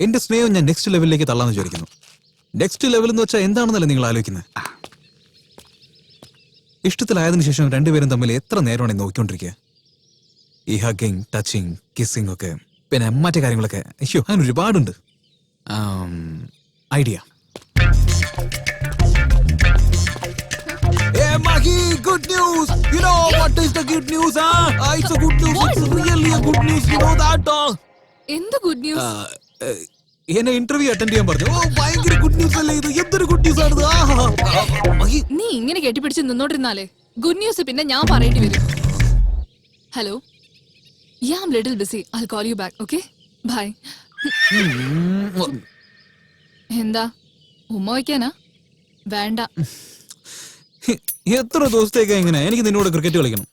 എന്റെ സ്നേഹം ഞാൻ നെക്സ്റ്റ് ലെവലിലേക്ക് തള്ളാന്ന് വിചാരിക്കുന്നു. നെക്സ്റ്റ് ലെവൽ എന്ന് വെച്ചാൽ എന്താണെന്നല്ലേ നിങ്ങൾ ആലോചിക്കുന്നത്? ഇഷ്ടത്തിലായതിനു ശേഷം രണ്ടുപേരും തമ്മിൽ എത്ര നേരമാണ് നോക്കിക്കൊണ്ടിരിക്കുക? ഈ ഹഗ്ഗിങ്, ടച്ചിങ്, കിസ്സിങ് ഒക്കെ, പിന്നെ മറ്റേ കാര്യങ്ങളൊക്കെ. അയ്യോ, അങ്ങനെ ഒരുപാടുണ്ട്. Idea. Hey Mahi, good news! You know what is the good news, huh? It's a good news. What? It's really a good news. You know that? എന്ത് ഗുഡ് ന്യൂസ്? എന്നെ interview attend ചെയ്യാൻ പറഞ്ഞു. ഓ, ഭയങ്കര ഗുഡ് ന്യൂസ് അല്ലേ ഇത്? എന്തൊരു good news ആണ് ഇത്? നീ ഇങ്ങനെ കെട്ടിപ്പിടിച്ച് നിന്നോണ്ടിരുന്നാലേ ഗുഡ് ന്യൂസ് പിന്നെ ഞാൻ പറയേണ്ടി വരും. Hello, I am little busy. I will call you back. Okay, bye. എന്താ ഉമ്മ വയ്ക്കാനാ? വേണ്ട. എത്ര ദിവസത്തേക്കാ ഇങ്ങനെ? എനിക്ക് നിന്നോട് ക്രിക്കറ്റ് കളിക്കണം.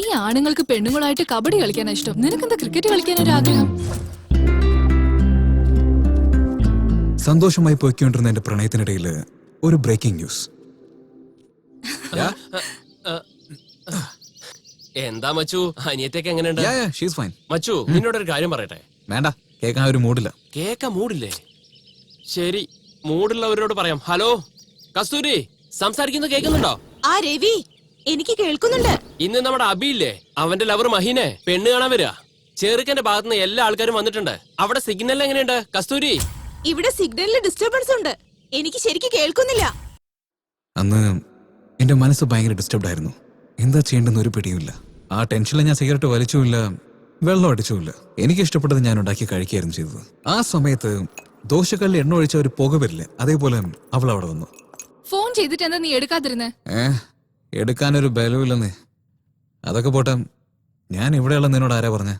ഈ ആണുങ്ങൾക്ക് പെണ്ണുങ്ങളായിട്ട് കബഡി കളിക്കാനാ ഇഷ്ടം. നിനക്കെന്താ ക്രിക്കറ്റ് കളിക്കാൻ ഒരു ആഗ്രഹം? സന്തോഷമായി പോയിക്കൊണ്ടിരുന്ന എന്റെ പ്രണയത്തിനിടയിൽ ഒരു ബ്രേക്കിംഗ് ന്യൂസ്. എന്താ മച്ചു, അനിയത്തേക്ക് എങ്ങനെയുണ്ട്? മച്ചു, നിന്നോടൊരു കാര്യം പറയട്ടെ? വേണ്ട, കേൾക്കാൻ ഒരു മൂഡില്ല. കേൾക്കാൻ മൂഡില്ലേ? ശരി, മൂടുള്ളവരോട് പറയാം. ഹലോ കസ്തൂരി, സംസാരിക്കുന്നത് കേൾക്കുന്നുണ്ടോ? ആ രവി, എനിക്ക് കേൾക്കുന്നുണ്ട്. ഇന്ന് നമ്മുടെ അബിയില്ലേ, അവന്റെ ലവർ മഹീനെ പെണ്ണ് കാണാൻ വരിക. ചെറുക്കന്റെ ഭാഗത്തുനിന്ന് എല്ലാ ആൾക്കാരും വന്നിട്ടുണ്ട്. അവിടെ സിഗ്നൽ എങ്ങനെയുണ്ട് കസ്തൂരി? ഇവിടെ സിഗ്നലിൽ ഡിസ്റ്റർബൻസ് ഉണ്ട്. എനിക്ക് ശരിക്കും കേൾക്കുന്നില്ല. അന്ന് എന്റെ മനസ്സ് ഭയങ്കര ഡിസ്റ്റർബ്ഡ് ആയിരുന്നു. എന്താ ചെയ്യേണ്ടെന്ന് ഒരു പിടിയുമില്ല. ആ ടെൻഷനിൽ ഞാൻ സിഗരറ്റ് വലിച്ചുമില്ല, വെള്ളം അടിച്ചുമില്ല. എനിക്ക് ഇഷ്ടപ്പെട്ടത് ഞാൻ ഉണ്ടാക്കി കഴിക്കുകയായിരുന്നു ചെയ്തത്. ആ സമയത്ത് ദോശക്കല്ലിൽ എണ്ണ ഒഴിച്ച ഒരു പുക വരില്ലേ, അതേപോലെ അവൾ അവിടെ വന്നു. ഫോൺ ചെയ്തിട്ട് എന്താ നീ എടുക്കാതിരുന്നേ? എടുക്കാനൊരു ബലമില്ലെന്നേ. അതൊക്കെ പോട്ടെ, ഞാൻ ഇവിടെയുള്ള നിന്നോട് ആരാ പറഞ്ഞ?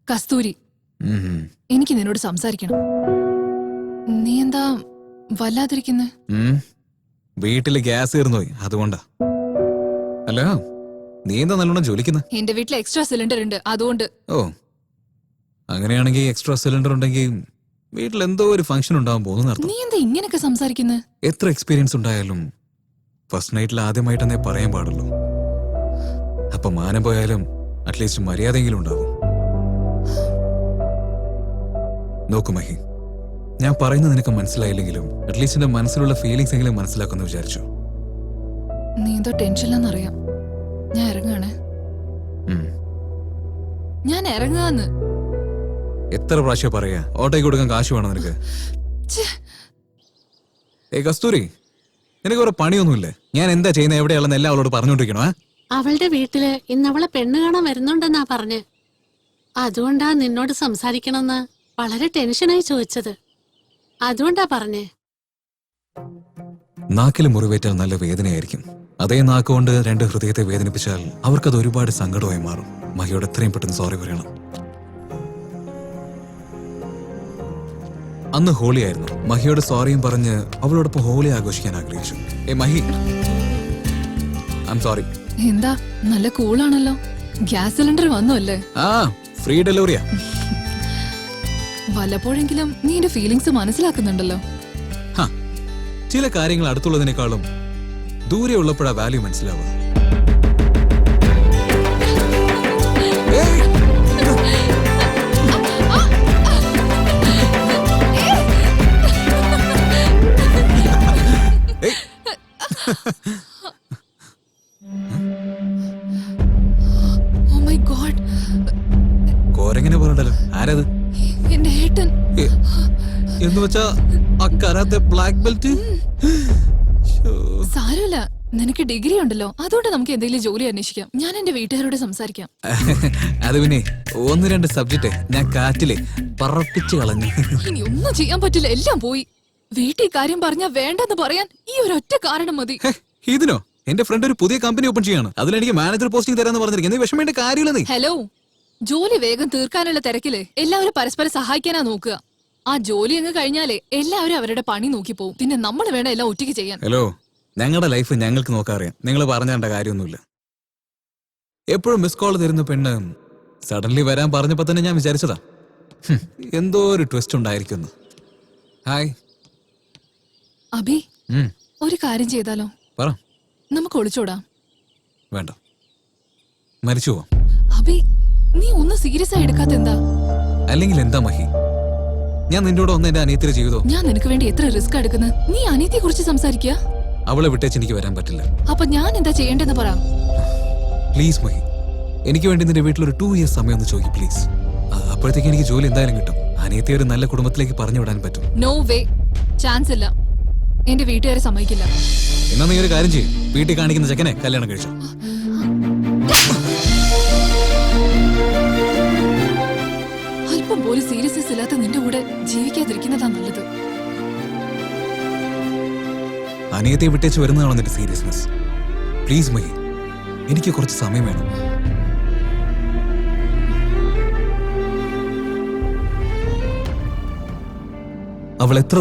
കസ്തൂരി, എനിക്ക് നിന്നോട് സംസാരിക്കണം. നീ എന്താ വല്ലാതിരിക്കുന്നെ? വീട്ടില് ഗ്യാസ് തീർന്നുപോയി, അതുകൊണ്ടാ. അല്ല, നീ എന്താ നല്ലോണം ജോലിക്കുന്ന? എന്റെ വീട്ടിൽ എക്സ്ട്രാ സിലിണ്ടർ ഉണ്ട്, അതുകൊണ്ട്. ഓ, അങ്ങനെയാണെങ്കിൽ എക്സ്ട്രാ സിലിണ്ടർ ഉണ്ടെങ്കിൽ വീട്ടിൽ എന്തോ ഒരു ഫംഗ്ഷൻ ഉണ്ടാവാൻ പോകുന്ന. നീ എന്താ ഇങ്ങനെയൊക്കെ സംസാരിക്കുന്നത്? എത്ര എക്സ്പീരിയൻസ് ഉണ്ടായാലും ഫസ്റ്റ് നൈറ്റിൽ ആദ്യമായിട്ടെന്നേ പറയാൻ പാടുള്ളൂ. അപ്പൊ മാനം പോയാലും അറ്റ്ലീസ്റ്റ് മര്യാദയെങ്കിലും ഉണ്ടാവും. നോക്കു മഹി, ഞാൻ പറയുന്നത് നിനക്ക് മനസ്സിലായില്ലെങ്കിലും അറ്റ്ലീസ്റ്റ് എന്റെ മനസ്സിലുള്ള ഫീലിങ്സ് എങ്കിലും മനസ്സിലാക്കുമെന്ന് വിചാരിച്ചു. നീ എന്തോ ടെൻഷനിലാന്നറിയാം. ഞാൻ ഇറങ്ങാണ്. ഞാൻ ഇറങ്ങാന്ന്. എത്ര പ്രാവശ്യം പറയാ ഓട്ടോയ്ക്ക് കൊടുക്കാൻ കാശ് വേണം നിനക്ക്? കസ്തൂരി, നിനക്ക് ഒരു പണിയൊന്നുമില്ലേ? ഞാൻ എന്താ ചെയ്യുന്നത്, എവിടെയാണെന്ന് എല്ലാം അവളോട് പറഞ്ഞോണ്ടിരിക്കണോ? അവളുടെ വീട്ടില് ഇന്ന് അവളെ പെണ്ണ് കാണാൻ വരുന്നുണ്ടെന്നാ പറഞ്ഞ്. അതുകൊണ്ടാ നിന്നോട് സംസാരിക്കണമെന്ന് വളരെ ടെൻഷനായി ചോദിച്ചത്. അതുകൊണ്ടാ പറഞ്ഞേ. നാക്കിൽ മുറിവേറ്റാൽ നല്ല വേദനയായിരിക്കും. അതേ നാക്കുകൊണ്ട് രണ്ട് ഹൃദയത്തെ വേദനിപ്പിച്ചാൽ അവർക്കത് ഒരുപാട് സങ്കടമായി മാറും. മഹിയോട് എത്രയും പെട്ടെന്ന് സോറി പറയണം. അന്ന് ഹോളി ആയിരുന്നു. മഹിയോട് സോറിയും പറഞ്ഞ് അവളോടൊപ്പം ഹോളി ആഘോഷിക്കാൻ ആഗ്രഹിച്ചു. Mahi, I am sorry. എന്താ നല്ല കൂളാണല്ലോ. ഗ്യാസ് സിലിണ്ടർ വന്നു അല്ലേ? ഫ്രീ ഡെലിവറിയാ. വല്ലപ്പോഴെങ്കിലും നീ എന്റെ ഫീലിങ്സ് മനസ്സിലാക്കുന്നുണ്ടല്ലോ. ചില കാര്യങ്ങൾ അടുത്തുള്ളതിനേക്കാളും ദൂരെ ഉള്ളപ്പോഴാ വാല്യൂ മനസ്സിലാവുക. Oh my God. കോരെങ്ങനെ പറഞ്ഞല്ലോ. ആരത്? എന്റെ ഏട്ടൻ. എന്ന് വെച്ചാ ആ കരാത്തെ ബ്ലാക്ക് ബെൽറ്റ്? സാരമില്ല, നിനക്ക് ഡിഗ്രി ഉണ്ടല്ലോ, അതുകൊണ്ട് നമുക്ക് എന്തെങ്കിലും ജോലി അന്വേഷിക്കാം. ഞാൻ എന്റെ വീട്ടുകാരോട് സംസാരിക്കാം. അത് പിന്നെ 1-2 സബ്ജക്റ്റ് ഞാൻ കാറ്റിലെ പറപ്പിച്ചു കളഞ്ഞു. ഇനി ഒന്നും ചെയ്യാൻ പറ്റില്ല, എല്ലാം പോയി. വീട്ടിൽ കാര്യം പറഞ്ഞാ വേണ്ടെന്ന് പറയാൻ ഈ ഒരൊറ്റ കാരണം മതി. ഇതിനോ? എന്റെ ഫ്രണ്ട് ഒരു പുതിയ കമ്പനി ഓപ്പൺ ചെയ്യാണ്. അതിലെനിക്ക് മാനേജർ പോസ്റ്റിംഗ് തരാന്ന് പറഞ്ഞിരിക്കുന്നത്. വിഷമേണ്ട കാര്യമില്ല. നീ ഹലോ, ജോലി വേഗം തീർക്കാനുള്ള തിരക്കില് എല്ലാവരും പരസ്പരം സഹായിക്കാനാ നോക്കുക. ആ ജോലി അങ്ങ് കഴിഞ്ഞാലേ എല്ലാവരും അവരുടെ പണി നോക്കി പോകും. പിന്നെ നമ്മൾ വേണം എല്ലാം ഒറ്റയ്ക്ക് ചെയ്യാൻ. ഹലോ, ഞങ്ങളുടെ ലൈഫ് ഞങ്ങൾക്ക് നോക്കാറിയാം. നിങ്ങൾ പറഞ്ഞേണ്ട കാര്യമൊന്നുമില്ല. എപ്പോഴും മിസ് കോൾ തരുന്ന പെണ്ണ് സഡൻലി വരാൻ പറഞ്ഞപ്പോ തന്നെ ഞാൻ വിചാരിച്ചതാ എന്തോ ഒരു ട്വിസ്റ്റ് ഉണ്ടായിരിക്കുന്നു. ഹായ് അബി, ഒരു കാര്യം ചെയ്താലോ? പറ. നമുക്ക് ഒളിച്ചോടാം. വേണ്ട, മരിച്ചു പോവാം. അബി, നീ ഒന്നും സീരിയസ് ആയി എടുക്കാത്ത എന്താ? അല്ലെങ്കിൽ എന്താ മഹി, ഞാൻ നിന്നോട് ഒന്ന് എന്റെ അനിയത്തിയുടെ ജീവിതം. ഞാൻ നിനക്ക് വേണ്ടി എത്ര റിസ്ക് എടുക്കുന്നത്. നീ അനിയത്തെ കുറിച്ച് സംസാരിക്കുക. അവളെ വിട്ടേച്ച് എനിക്ക് വരാൻ പറ്റില്ല. അപ്പൊ ഞാൻ എന്താ ചെയ്യേണ്ടെന്ന് പറ. പ്ലീസ് മഹി, എനിക്ക് വേണ്ടി നിന്റെ വീട്ടിൽ ഒരു 2 years സമയം ഒന്ന് ചോദിക്കും പ്ലീസ്. അപ്പോഴത്തേക്ക് എനിക്ക് ജോലി എന്തായാലും കിട്ടും. അനിയത്തെ ഒരു നല്ല കുടുംബത്തിലേക്ക് പറഞ്ഞു വിടാൻ പറ്റും. നോ വേ, ചാൻസ് ഇല്ല. എന്റെ വീട്ടുകാരെ സമ്മതിക്കില്ല. എന്നാ നീ ഒരു കാര്യം ചെയ്യും, വീട്ടിൽ കാണിക്കുന്ന ചെക്കനെ കല്യാണം കഴിച്ചു. അല്പം പോലും സീരിയസ്നെസ് ഇല്ലാത്ത നിന്റെ കൂടെ ജീവിക്കാതിരിക്കുന്നതാ നല്ലത്. അനിയത്തെ വിട്ടേച്ച് വരുന്നതാണോ നിന്റെ സീരിയസ്നെസ്? പ്ലീസ് മഹി, എനിക്ക് കുറച്ച് സമയം വേണം. അവൾ എത്ര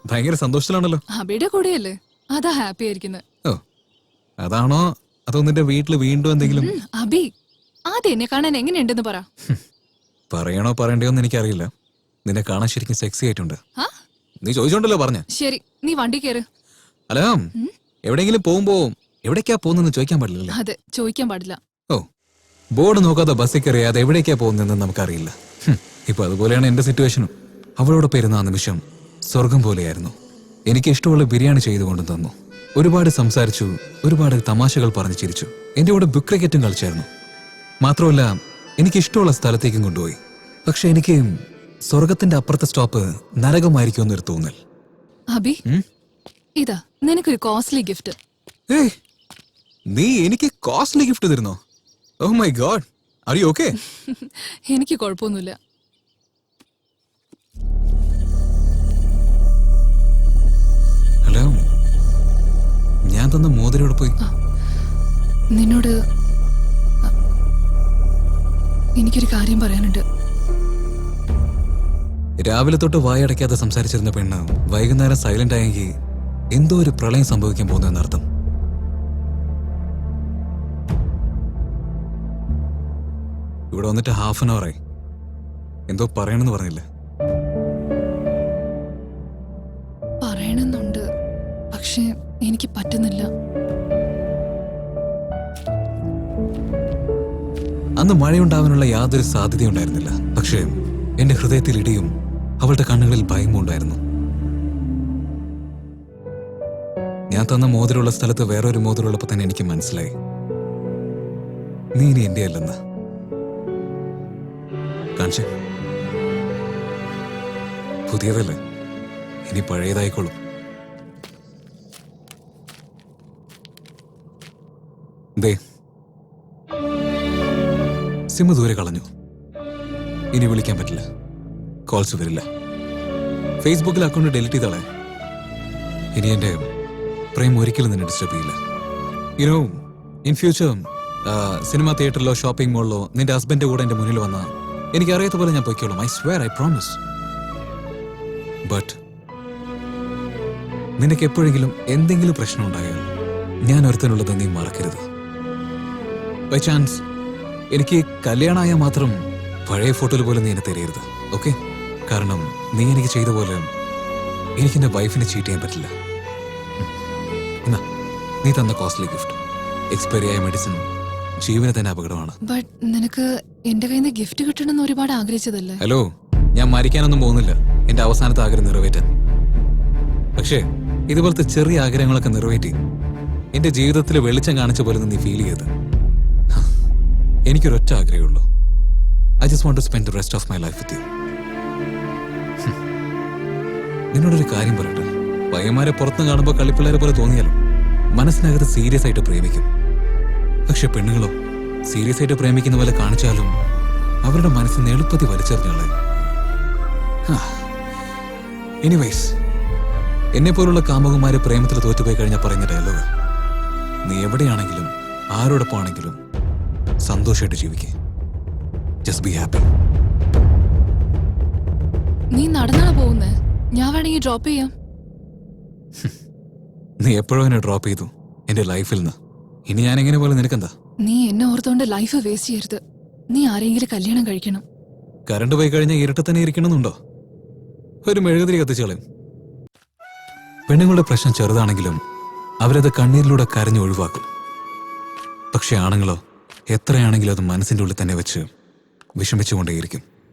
ഭയങ്കര സന്തോഷത്തിലാണല്ലോ. അബിയുടെ കൂടെയല്ലേ, അതാ ഹാപ്പി ആയിരിക്കുന്നത്. ഓ, അതാണോ അതോ നിന്റെ വീട്ടിൽ വീണ്ടും എന്തെങ്കിലും? അബി, ആദ്യം എന്നെ കാണാൻ എങ്ങനെയുണ്ടെന്ന് പറ. പറയണോ പറയണ്ടോന്ന് എനിക്കറിയില്ല. നിന്നെ കാണാൻ ശരിക്കും സെക്സി ആയിട്ടുണ്ട്. ആ? നീ ചോദിച്ചോണ്ടല്ലോ പറഞ്ഞ. ശരി, നീ വണ്ടി കയറ്. അല്ല, എവിടെയെങ്കിലും പോകുമ്പോ എവിടേക്കാ പോകുന്നെന്ന് ചോദിക്കാൻ പാടില്ലല്ലേ? അതെ, ചോദിക്കാൻ പാടില്ല. ഓ, ബോർഡ് നോക്കാതെ ബസ്സിൽ കയറിയാതെ എവിടേക്കാ പോകുന്നതെന്ന് നമുക്കറിയില്ല. ഇപ്പൊ അതുപോലെയാണ് എന്റെ സിറ്റുവേഷനും. അവളോട് പേരുന്ന ആ നിമിഷം സ്വർഗം പോലെയായിരുന്നു. എനിക്ക് ഇഷ്ടമുള്ള ബിരിയാണി ചെയ്തു കൊണ്ടു തന്നു. ഒരുപാട് സംസാരിച്ചു, ഒരുപാട് തമാശകൾ പറഞ്ഞു ചിരിച്ചു. എന്റെ കൂടെ ബുക്ക് ക്രിക്കറ്റും കളിച്ചായിരുന്നു. മാത്രമല്ല എനിക്ക് ഇഷ്ടമുള്ള സ്ഥലത്തേക്കും കൊണ്ടുപോയി. പക്ഷെ എനിക്ക് സ്വർഗത്തിന്റെ അപ്പുറത്തെ സ്റ്റോപ്പ് നരകമായിരിക്കും എന്നൊരു തോന്നൽ. അബി, ഇതാ നിനക്കൊരു കോസ്റ്റ്ലി ഗിഫ്റ്റ്. ഏയ്, നീ എനിക്ക് കോസ്റ്റ്ലി ഗിഫ്റ്റ് തരുന്നോ? Oh my god, are you okay? എനിക്ക് കുഴപ്പമൊന്നുമില്ല. ഹലോ, ഞാൻ തന്ന മോതിരോട് പോയി. നിന്നോട് എനിക്കൊരു കാര്യം പറയാനുണ്ട്. രാവിലെ തൊട്ട് വായടയ്ക്കാതെ സംസാരിച്ചിരുന്ന പെണ്ണ് വൈകുന്നേരം സൈലന്റ് ആയെങ്കിൽ എന്തോ ഒരു പ്രളയം സംഭവിക്കാൻ പോകുന്നു എന്നർത്ഥം. ഇവിടെ വന്നിട്ട് ഹാഫ് ആൻ അവറായി. എന്തോ പറയണമെന്ന് പറഞ്ഞില്ല. പറയണമെന്നുണ്ട്, പക്ഷെ എനിക്ക് പറ്റുന്നില്ല. അന്ന് മഴയുണ്ടാവാനുള്ള യാതൊരു സാധ്യതയുണ്ടായിരുന്നില്ല. പക്ഷേ എന്റെ ഹൃദയത്തിൽ ഇടിയും അവളുടെ കണ്ണുകളിൽ ഭയവും ഉണ്ടായിരുന്നു. ഞാൻ തന്ന മോതിരമുള്ള സ്ഥലത്ത് വേറൊരു മോതിരമുള്ളപ്പോ തന്നെ എനിക്ക് മനസ്സിലായി, നീ ഇനി എന്റെ അല്ലെന്ന്. കാണിച്ചേ, പുതിയതല്ലേ, ഇനി പഴയതായിക്കോളും. ദേ, സിം ദൂരെ കളഞ്ഞു. ഇനി വിളിക്കാൻ പറ്റില്ല, കോൾസ് വരില്ല. ഫേസ്ബുക്കിൽ അക്കൗണ്ട് ഡിലീറ്റ് ചെയ്തോളെ. ഇനി എന്റെ പ്രേം ഒരിക്കലും നിന്നെ ഡിസ്റ്റർബ് ചെയ്യില്ല. യുനോ, ഇൻ ഫ്യൂച്ചർ സിനിമ തിയേറ്ററിലോ ഷോപ്പിംഗ് മോളിലോ നിന്റെ ഹസ്ബൻഡ് കൂടെ എന്റെ മുന്നിൽ വന്ന എനിക്കറിയാത്ത പോലെ ഞാൻ പൊയ്ക്കോളാം. I swear, I promise. But നിനക്ക് എപ്പോഴെങ്കിലും എന്തെങ്കിലും പ്രശ്നം ഉണ്ടായാൽ ഞാൻ ഒരുത്തനുള്ളത് നീ മറക്കരുത്. ബൈ ചാൻസ് എനിക്ക് കല്യാണമായാൽ മാത്രം പഴയ ഫോട്ടോയിൽ പോലെ നീ എന്നെ തരരുത്. ഓക്കെ? കാരണം നീ എനിക്ക് ചെയ്ത പോലെ എനിക്ക് എന്റെ വൈഫിനെ ചീറ്റ് ചെയ്യാൻ പറ്റില്ല. എന്നാ നീ തന്ന കോസ്റ്റ്ലി ഗിഫ്റ്റ്, എക്സ്പയറി ആയ മെഡിസിൻ ജീവനെ തന്നെ അപകടമാണ്. ബട്ട് നിനക്ക് എന്റെ കയ്യിൽ നിന്ന് ഗിഫ്റ്റ് കിട്ടണമെന്ന് ഒരുപാട് ആഗ്രഹിച്ചതല്ലേ? ഹലോ, ഞാൻ മരിക്കാനൊന്നും പോകുന്നില്ല എന്റെ അവസാനത്തെ ആഗ്രഹം നിറവേറ്റാൻ. പക്ഷേ ഇതുപോലത്തെ ചെറിയ ആഗ്രഹങ്ങളൊക്കെ നിറവേറ്റി എന്റെ ജീവിതത്തിൽ വെളിച്ചം കാണിച്ച പോലെ നീ ഫീൽ ചെയ്ത്. എനിക്കൊരൊറ്റ ആഗ്രഹമുള്ളൂ. I just want to spend the rest of my life with you. നിന്നോടൊരു കാര്യം പറയട്ടെ, പയ്യന്മാരെ പുറത്ത് കാണുമ്പോൾ കളിപ്പിള്ളേരെ പോലെ തോന്നിയാലോ മനസ്സിനകത്ത് സീരിയസ് ആയിട്ട് പ്രേമിക്കും. പക്ഷെ പെണ്ണുങ്ങളോ സീരിയസ് ആയിട്ട് പ്രേമിക്കുന്ന പോലെ കാണിച്ചാലും അവരുടെ മനസ്സിന് എളുപ്പത്തിൽ വലിച്ചെറിഞ്ഞാളെ. എനിവേസ്, എന്നെ പോലുള്ള കാമുകന്മാരെ പ്രേമത്തിൽ തോറ്റുപോയി കഴിഞ്ഞാൽ പറയുന്ന ഡയലോഗ്, നീ എവിടെയാണെങ്കിലും ആരോടൊപ്പം ആണെങ്കിലും സന്തോഷമായിട്ട് ജീവിക്കേ. Just be happy. നീ നടന്നാണ് പോകുന്നേ? ഞാൻ വേണമെങ്കിൽ ഡ്രോപ്പ് ചെയ്യാം. നീ എപ്പോഴും എന്നെ ഡ്രോപ്പ് ചെയ്തു എന്റെ ലൈഫിൽ നിന്ന്. ഇനി ഞാൻ എങ്ങനെ പോലെ നിനക്കെന്താ? നീ എന്നെ ഓർത്തോണ്ട് ലൈഫ് വേസ്റ്റ് ചെയ്യരുത്. നീ ആരെങ്കിലും കല്യാണം കഴിക്കണം. കറണ്ട് പോയി കഴിഞ്ഞാൽ ഇരുട്ട് തന്നെ ഇരിക്കണമെന്നുണ്ടോ? ഒരു മെഴുകുതിരി കത്തിച്ചോളയും. പെണ്ണുങ്ങളുടെ പ്രശ്നം ചെറുതാണെങ്കിലും അവരത് കണ്ണീരിലൂടെ കരഞ്ഞു ഒഴിവാക്കും. പക്ഷെ ആണുങ്ങളോ എത്രയാണെങ്കിലും അത് മനസ്സിന്റെ ഉള്ളിൽ തന്നെ വെച്ച് വിഷമിച്ചുകൊണ്ടേയിരിക്കും.